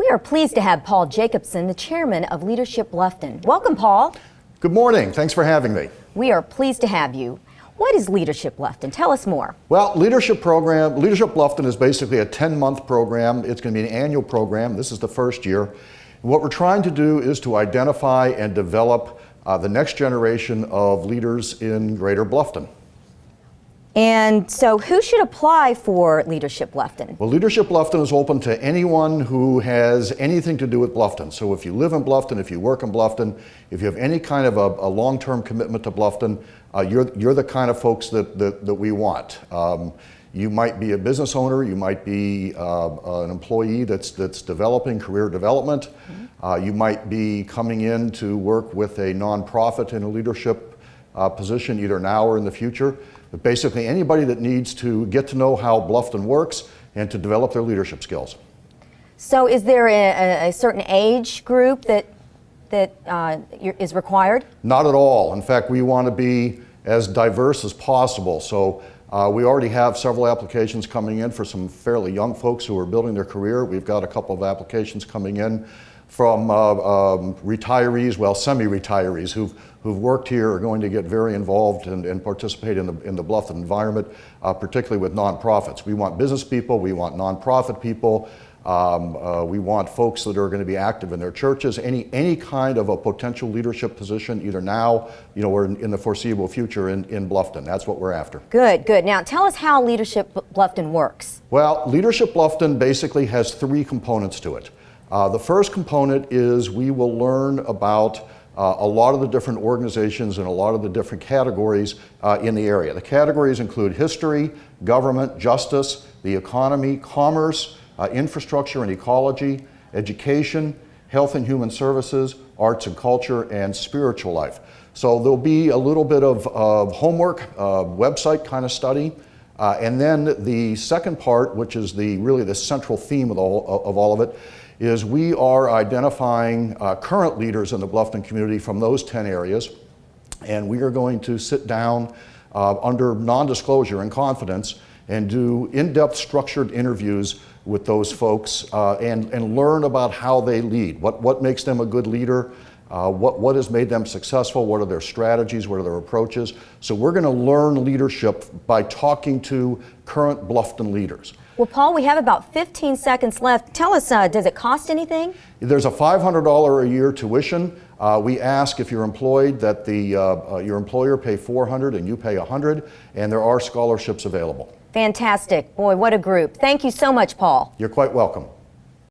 We are pleased to have Paul Jacobson, the chairman of Leadership Bluffton. Welcome, Paul. Good morning. Thanks for having me. We are pleased to have you. What is Leadership Bluffton? Tell us more. Well, Leadership Bluffton is basically a 10-month program. It's going to be an annual program. This is the first year. And what we're trying to do is to identify and develop the next generation of leaders in Greater Bluffton. And so who should apply for Leadership Bluffton? Well, Leadership Bluffton is open to anyone who has anything to do with Bluffton. So if you live in Bluffton, if you work in Bluffton, if you have any kind of a long-term commitment to Bluffton, you're the kind of folks that we want. You might be a business owner, you might be an employee that's developing career development. You might be coming in to work with a nonprofit in a leadership position either now or in the future. But basically anybody that needs to get to know how Bluffton works and to develop their leadership skills. So is there a certain age group that is required? Not at all. In fact, we want to be as diverse as possible. So we already have several applications coming in for some fairly young folks who are building their career. We've got a couple of applications coming in from retirees, well, semi-retirees who've worked here, are going to get very involved and participate in the Bluffton environment, particularly with nonprofits. We want business people, we want nonprofit people, we want folks that are going to be active in their churches, any kind of a potential leadership position, either now, or in the foreseeable future in Bluffton. That's what we're after. Good, good. Now tell us how Leadership Bluffton works. Well, Leadership Bluffton basically has three components to it. The first component is we will learn about a lot of the different organizations and a lot of the different categories in the area. The categories include history, government, justice, the economy, commerce, infrastructure and ecology, education, health and human services, arts and culture, and spiritual life. So there'll be a little bit of homework, website kind of study, and then the second part, which is really the central theme of all of it, is we are identifying current leaders in the Bluffton community from those 10 areas, and we are going to sit down under non-disclosure and confidence and do in-depth structured interviews with those folks and learn about how they lead, what makes them a good leader, what has made them successful, what are their strategies, what are their approaches. So we're going to learn leadership by talking to current Bluffton leaders. Well, Paul, we have about 15 seconds left. Tell us, does it cost anything? There's a $500 a year tuition. We ask if you're employed that your employer pay $400 and you pay $100, and there are scholarships available. Fantastic. Boy, what a group. Thank you so much, Paul. You're quite welcome.